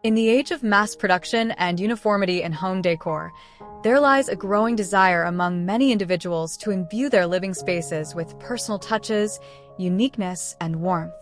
In the age of mass production and uniformity in home decor, there lies a growing desire among many individuals to imbue their living spaces with personal touches, uniqueness, and warmth.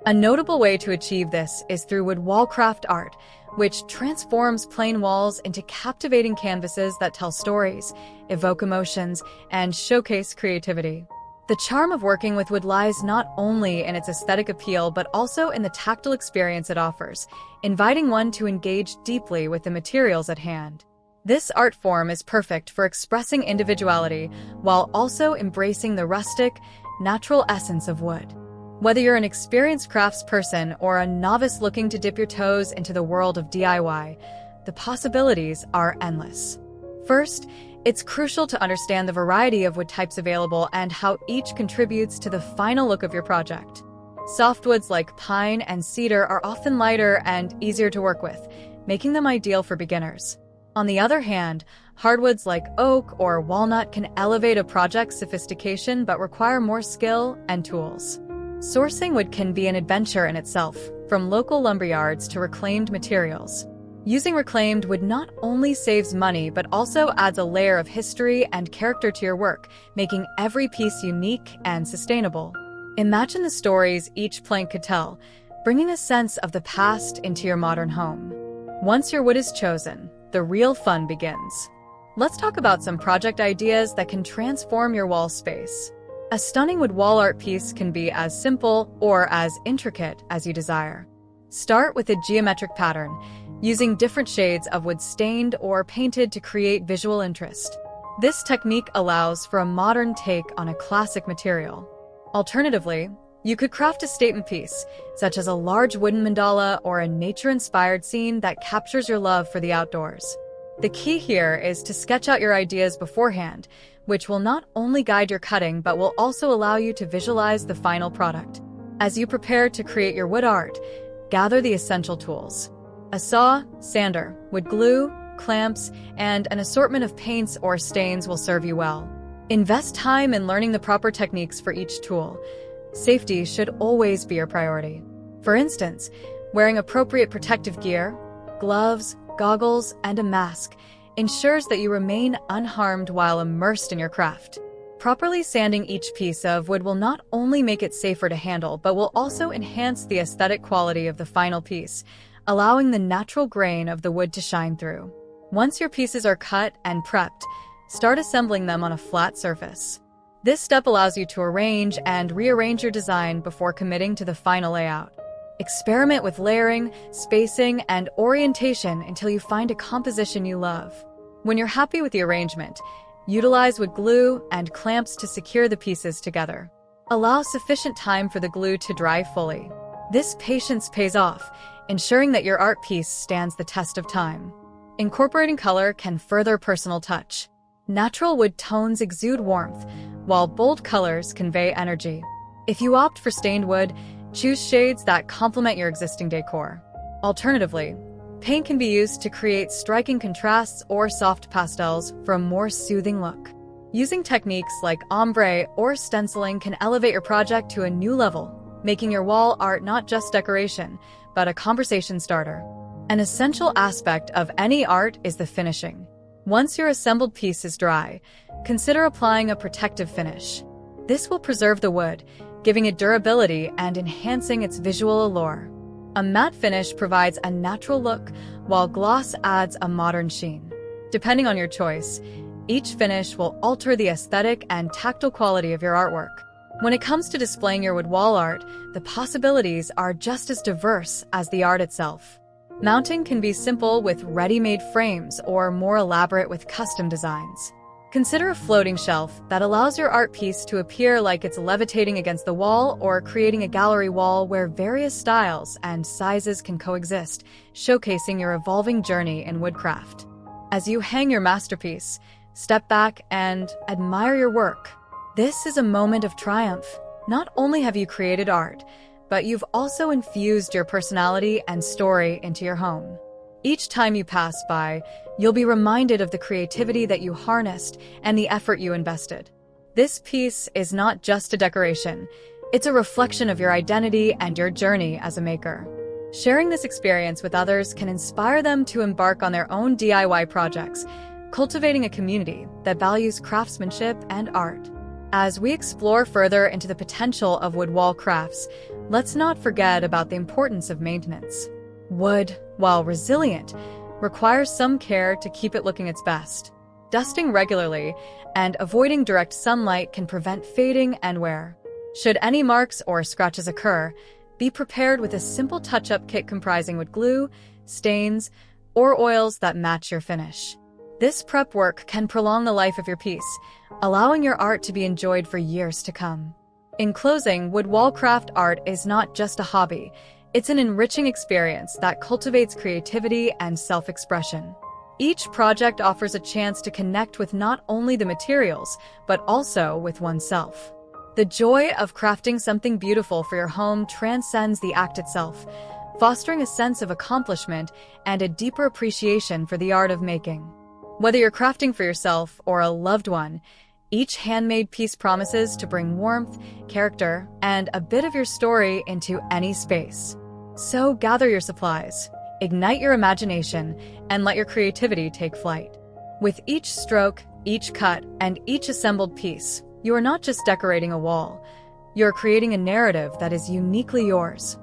A notable way to achieve this is through wood wallcraft art, which transforms plain walls into captivating canvases that tell stories, evoke emotions, and showcase creativity. The charm of working with wood lies not only in its aesthetic appeal but also in the tactile experience it offers, inviting one to engage deeply with the materials at hand. This art form is perfect for expressing individuality while also embracing the rustic, natural essence of wood. Whether you're an experienced craftsperson or a novice looking to dip your toes into the world of DIY, the possibilities are endless. First, it's crucial to understand the variety of wood types available and how each contributes to the final look of your project. Softwoods like pine and cedar are often lighter and easier to work with, making them ideal for beginners. On the other hand, hardwoods like oak or walnut can elevate a project's sophistication but require more skill and tools. Sourcing wood can be an adventure in itself, from local lumberyards to reclaimed materials. Using reclaimed wood not only saves money but also adds a layer of history and character to your work, making every piece unique and sustainable. Imagine the stories each plank could tell, bringing a sense of the past into your modern home. Once your wood is chosen, the real fun begins. Let's talk about some project ideas that can transform your wall space. A stunning wood wall art piece can be as simple or as intricate as you desire. Start with a geometric pattern, using different shades of wood stained or painted to create visual interest. This technique allows for a modern take on a classic material. Alternatively, you could craft a statement piece, such as a large wooden mandala or a nature-inspired scene that captures your love for the outdoors. The key here is to sketch out your ideas beforehand, which will not only guide your cutting but will also allow you to visualize the final product. As you prepare to create your wood art, gather the essential tools. A saw, sander, wood glue, clamps, and an assortment of paints or stains will serve you well. Invest time in learning the proper techniques for each tool. Safety should always be your priority. For instance, wearing appropriate protective gear, gloves, goggles, and a mask ensures that you remain unharmed while immersed in your craft. Properly sanding each piece of wood will not only make it safer to handle but will also enhance the aesthetic quality of the final piece, allowing the natural grain of the wood to shine through. Once your pieces are cut and prepped, start assembling them on a flat surface. This step allows you to arrange and rearrange your design before committing to the final layout. Experiment with layering, spacing, and orientation until you find a composition you love. When you're happy with the arrangement, utilize wood glue and clamps to secure the pieces together. Allow sufficient time for the glue to dry fully. This patience pays off, ensuring that your art piece stands the test of time. Incorporating color can further personal touch. Natural wood tones exude warmth, while bold colors convey energy. If you opt for stained wood, choose shades that complement your existing decor. Alternatively, paint can be used to create striking contrasts or soft pastels for a more soothing look. Using techniques like ombre or stenciling can elevate your project to a new level, making your wall art not just decoration, but a conversation starter. An essential aspect of any art is the finishing. Once your assembled piece is dry, consider applying a protective finish. This will preserve the wood, giving it durability and enhancing its visual allure. A matte finish provides a natural look, while gloss adds a modern sheen. Depending on your choice, each finish will alter the aesthetic and tactile quality of your artwork. When it comes to displaying your wood wall art, the possibilities are just as diverse as the art itself. Mounting can be simple with ready-made frames or more elaborate with custom designs. Consider a floating shelf that allows your art piece to appear like it's levitating against the wall, or creating a gallery wall where various styles and sizes can coexist, showcasing your evolving journey in woodcraft. As you hang your masterpiece, step back and admire your work. This is a moment of triumph. Not only have you created art, but you've also infused your personality and story into your home. Each time you pass by, you'll be reminded of the creativity that you harnessed and the effort you invested. This piece is not just a decoration, it's a reflection of your identity and your journey as a maker. Sharing this experience with others can inspire them to embark on their own DIY projects, cultivating a community that values craftsmanship and art. As we explore further into the potential of wood wall crafts, let's not forget about the importance of maintenance. Wood, while resilient, requires some care to keep it looking its best. Dusting regularly and avoiding direct sunlight can prevent fading and wear. Should any marks or scratches occur, be prepared with a simple touch-up kit comprising wood glue, stains, or oils that match your finish. This prep work can prolong the life of your piece, allowing your art to be enjoyed for years to come. In closing, wood wall craft art is not just a hobby. It's an enriching experience that cultivates creativity and self-expression. Each project offers a chance to connect with not only the materials, but also with oneself. The joy of crafting something beautiful for your home transcends the act itself, fostering a sense of accomplishment and a deeper appreciation for the art of making. Whether you're crafting for yourself or a loved one, each handmade piece promises to bring warmth, character, and a bit of your story into any space. So gather your supplies, ignite your imagination, and let your creativity take flight. With each stroke, each cut, and each assembled piece, you are not just decorating a wall, you're creating a narrative that is uniquely yours.